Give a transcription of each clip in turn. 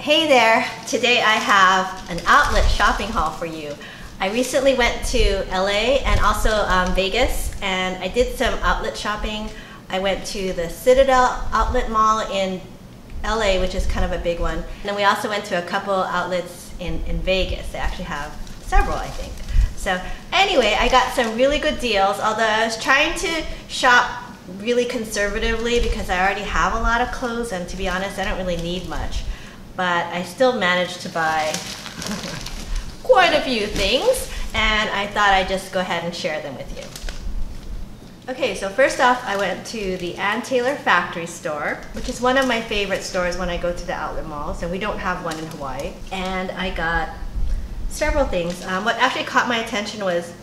Hey there! Today I have an outlet shopping haul for you. I recently went to LA and also Vegas, and I did some outlet shopping. I went to the Citadel outlet mall in LA, which is kind of a big one. And then we also went to a couple outlets in Vegas. They actually have several, I think. So anyway, I got some really good deals, although I was trying to shop really conservatively because I already have a lot of clothes, and to be honest, I don't really need much. But I still managed to buy quite a few things, and I thought I'd just go ahead and share them with you. Okay, so first off, I went to the Ann Taylor factory store, which is one of my favorite stores when I go to the outlet malls, and we don't have one in Hawaii. And I got several things. What actually caught my attention was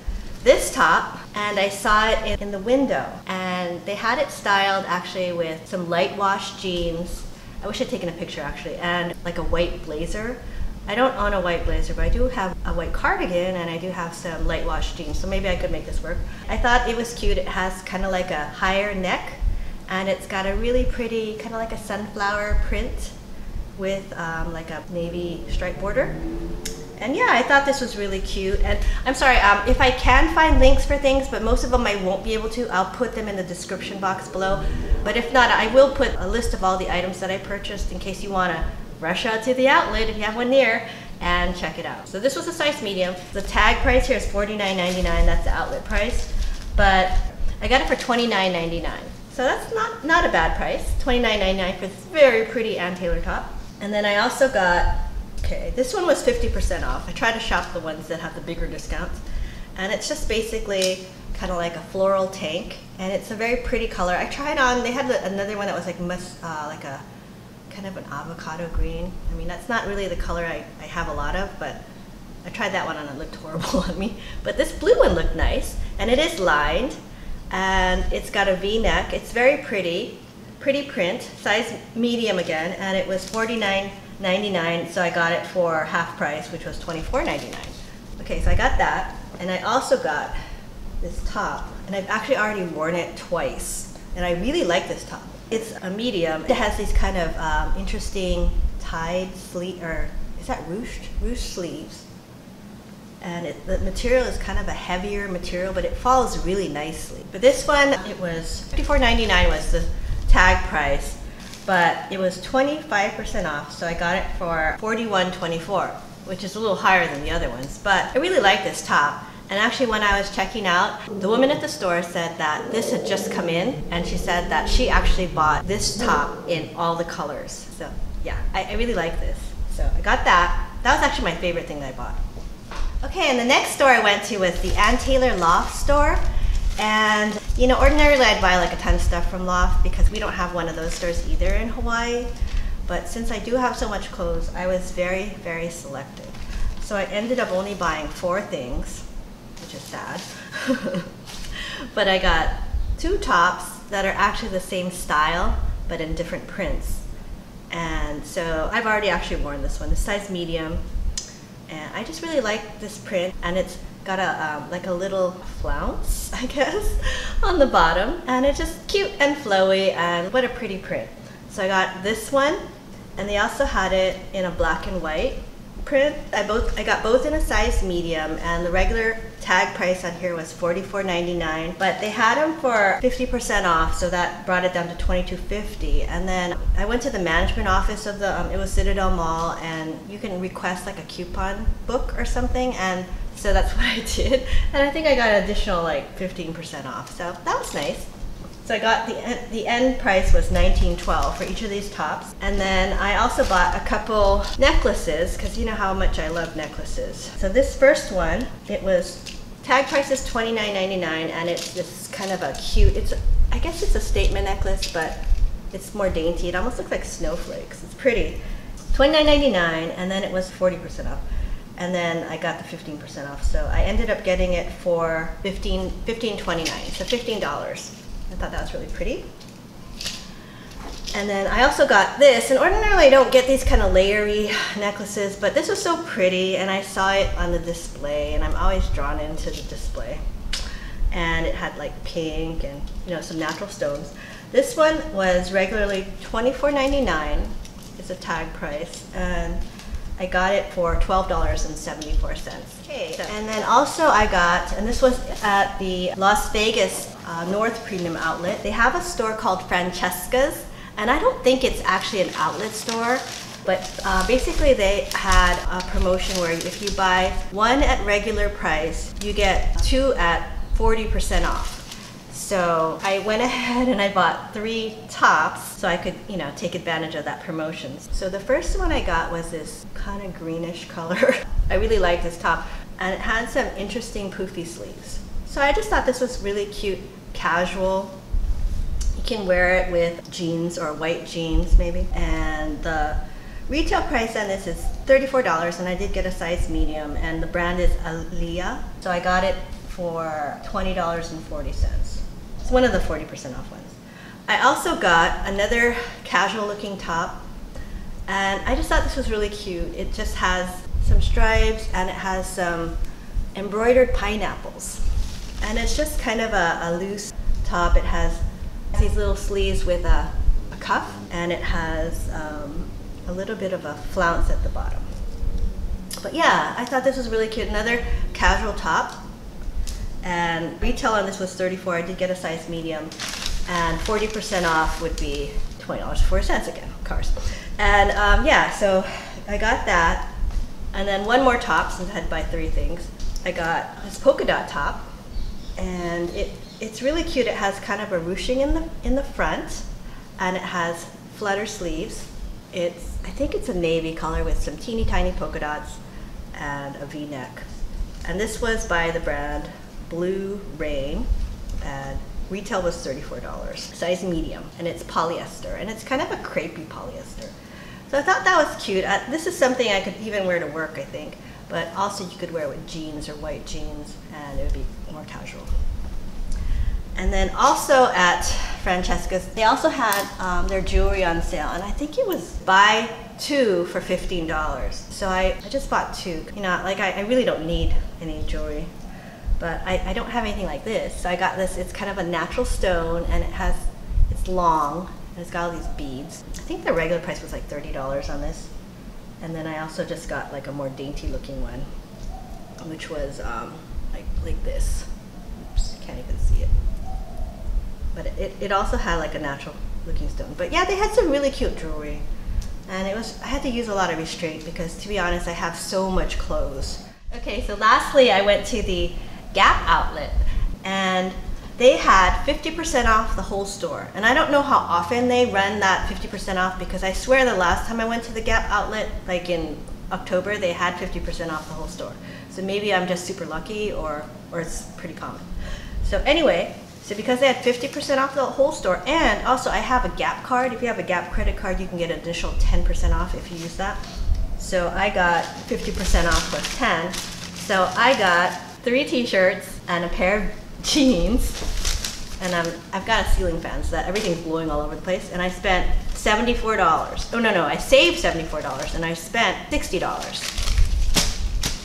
this top, and I saw it in the window. And they had it styled actually with some light wash jeans. I wish I'd taken a picture actually, and like a white blazer. I don't own a white blazer, but I do have a white cardigan and I do have some light wash jeans, so maybe I could make this work. I thought it was cute. It has kind of like a higher neck, and it's got a really pretty, kind of like a sunflower print with like a navy stripe border. And yeah, I thought this was really cute. And I'm sorry, if I can find links for things, but most of them I won't be able to, I'll put them in the description box below. But if not, I will put a list of all the items that I purchased in case you want to rush out to the outlet if you have one near and check it out. So this was a size medium. The tag price here is $49.99. That's the outlet price. But I got it for $29.99. So that's not a bad price. $29.99 for this very pretty Ann Taylor top. And then I also got, okay, this one was 50% off. I try to shop the ones that have the bigger discounts. And it's just basically kind of like a floral tank. And it's a very pretty color. I tried on, they had another one that was like a kind of an avocado green. I mean, that's not really the color I have a lot of, but I tried that one on, it looked horrible on me. But this blue one looked nice, and it is lined, and it's got a V-neck. It's very pretty print, size medium again, and it was $49.99, so I got it for half price, which was $24.99. Okay, so I got that, and I also got this top, and I've actually already worn it twice, and I really like this top. It's a medium. It has these kind of interesting tied sleeve, or is that ruched sleeves. And the material is kind of a heavier material, but it falls really nicely. But this one, it was $54.99 was the tag price, but it was 25% off, so I got it for $41.24, which is a little higher than the other ones. But I really like this top. And actually, when I was checking out, the woman at the store said that this had just come in, and she said that she actually bought this top in all the colors. So yeah, I really like this. So I got that. That was actually my favorite thing that I bought. Okay, and the next store I went to was the Ann Taylor Loft store. And you know, ordinarily I'd buy like a ton of stuff from Loft because we don't have one of those stores either in Hawaii. But since I do have so much clothes, I was very, very selective. So I ended up only buying 4 things, which is sad. But I got 2 tops that are actually the same style, but in different prints. And so I've already actually worn this one, the size medium. And I just really like this print, and it's got a like a little flounce, I guess, on the bottom. And it's just cute and flowy, and what a pretty print. So I got this one, and they also had it in a black and white print. I got both in a size medium, and the regular tag price on here was $44.99, but they had them for 50% off, so that brought it down to $22.50. And then I went to the management office of the it was Citadel Mall, and you can request like a coupon book or something, and so that's what I did, and I think I got an additional like 15% off, so that was nice. So I got the end price was $19.12 for each of these tops. And then I also bought a couple necklaces, because you know how much I love necklaces. So this first one, it was, tag price is $29.99, and it's this kind of a cute, I guess it's a statement necklace, but it's more dainty. It almost looks like snowflakes. It's pretty. $29.99, and then it was 40% off. And then I got the 15% off. So I ended up getting it for $15.29, so $15. I thought that was really pretty. And then I also got this, and ordinarily I don't get these kind of layery necklaces, but this was so pretty, and I saw it on the display, and I'm always drawn into the display. And it had like pink and, you know, some natural stones. This one was regularly $24.99. is a tag price, and I got it for $12.74. Okay, and then also I got, and this was at the Las Vegas North Premium Outlet. They have a store called Francesca's, and I don't think it's actually an outlet store, but basically they had a promotion where if you buy one at regular price, you get two at 40% off. So I went ahead and I bought 3 tops so I could, you know, take advantage of that promotion. So the first one I got was this kind of greenish color. I really like this top, and it had some interesting poofy sleeves. So I just thought this was really cute, casual. You can wear it with jeans or white jeans maybe. And the retail price on this is $34, and I did get a size medium, and the brand is Aliyah. So I got it for $20.40. It's one of the 40% off ones. I also got another casual looking top, and I just thought this was really cute. It just has some stripes and it has some embroidered pineapples. And it's just kind of a loose top. It has these little sleeves with a cuff, and it has a little bit of a flounce at the bottom. But yeah, I thought this was really cute. Another casual top. And retail on this was $34. I did get a size medium, and 40% off would be $20.04 again, of course. And yeah, so I got that. And then one more top, since I had to buy 3 things. I got this polka dot top, and it's really cute. It has kind of a ruching in the front, and it has flutter sleeves. I think it's a navy color with some teeny tiny polka dots and a V-neck. And this was by the brand Blue Rain, and retail was $34, size medium, and it's polyester, and it's kind of a crepey polyester. So I thought that was cute. This is something I could even wear to work, I think, but also you could wear it with jeans or white jeans, and it would be more casual. And then also at Francesca's, they also had their jewelry on sale, and I think it was buy 2 for $15. So I just bought 2. You know, like I really don't need any jewelry. But I don't have anything like this, so I got this. It's kind of a natural stone, and it's long, and it's got all these beads. I think the regular price was like $30 on this. And then I also just got like a more dainty looking one, which was like this. Oops, can't even see it. But it also had like a natural looking stone. But yeah, they had some really cute jewelry. And I had to use a lot of restraint because, to be honest, I have so much clothes. Okay, so lastly, I went to the Gap outlet, and they had 50% off the whole store. And I don't know how often they run that 50% off, because I swear the last time I went to the Gap outlet, like in October, they had 50% off the whole store. So maybe I'm just super lucky, or it's pretty common. So anyway, so because they had 50% off the whole store, and also I have a Gap card. If you have a Gap credit card, you can get an additional 10% off if you use that. So I got 50% off plus 10. So I got 3 t-shirts and a pair of jeans, and I've got a ceiling fan so that everything's blowing all over the place, and I spent $74. Oh no, I saved $74 and I spent $60.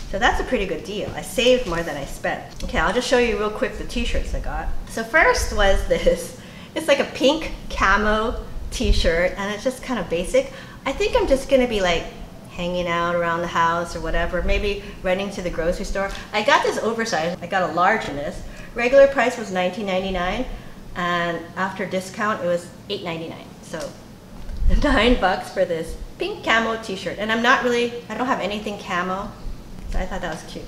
So that's a pretty good deal. I saved more than I spent. Okay, I'll just show you real quick the t-shirts I got. So first was this. It's like a pink camo t-shirt, and it's just kind of basic. I think I'm just gonna be like hanging out around the house or whatever, maybe running to the grocery store. I got this oversized. I got a large in this. Regular price was $19.99, and after discount it was $8.99. So $9 for this pink camo t-shirt. And I don't have anything camo, so I thought that was cute.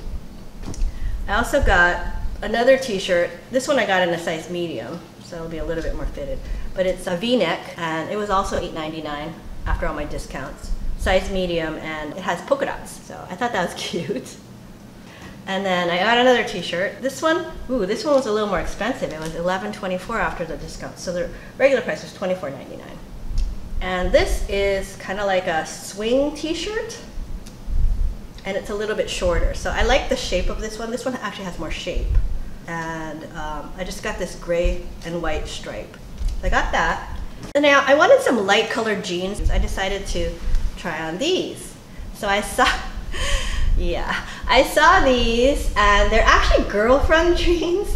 I also got another t-shirt. This one I got in a size medium, so it'll be a little bit more fitted. But it's a V-neck, and it was also $8.99 after all my discounts. Size medium, and it has polka dots, so I thought that was cute. And then I got another t-shirt. This one was a little more expensive. It was $11.24 after the discount, so the regular price was $24.99. And this is kind of like a swing t-shirt, and it's a little bit shorter. So I like the shape of this one. This one actually has more shape. And I just got this gray and white stripe. So I got that. And now I wanted some light colored jeans. I decided to try on these. So I saw these, and they're actually girlfriend jeans,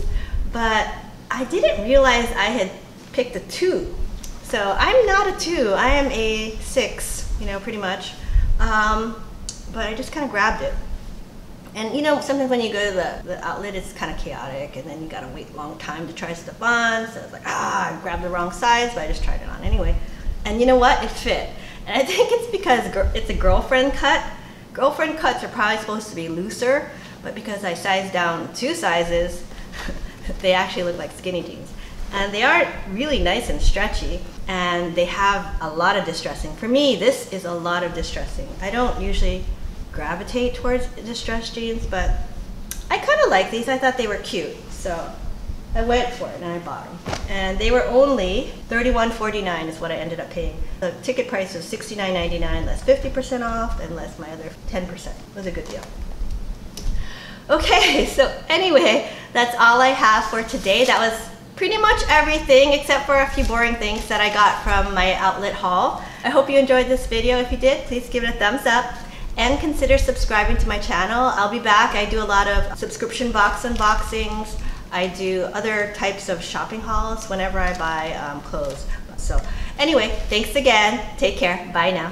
but I didn't realize I had picked a 2. So I'm not a 2, I am a 6. you know, pretty much. But I just kind of grabbed it. And you know, sometimes when you go to the outlet, it's kind of chaotic, and then you gotta wait a long time to try stuff on. So it's like, I grabbed the wrong size, but I just tried it on anyway. And you know what? It fit. And I think it's because it's a girlfriend cut. Girlfriend cuts are probably supposed to be looser, but because I sized down 2 sizes, they actually look like skinny jeans. And they are really nice and stretchy, and they have a lot of distressing. For me, this is a lot of distressing. I don't usually gravitate towards distressed jeans, but I kind of like these. I thought they were cute, so I went for it and I bought them. And they were only $31.49 is what I ended up paying. The ticket price was $69.99 less 50% off and less my other 10%. It was a good deal. Okay, so anyway, that's all I have for today. That was pretty much everything except for a few boring things that I got from my outlet haul. I hope you enjoyed this video. If you did, please give it a thumbs up. And consider subscribing to my channel. I'll be back. I do a lot of subscription box unboxings. I do other types of shopping hauls whenever I buy clothes. So anyway, thanks again. Take care. Bye now.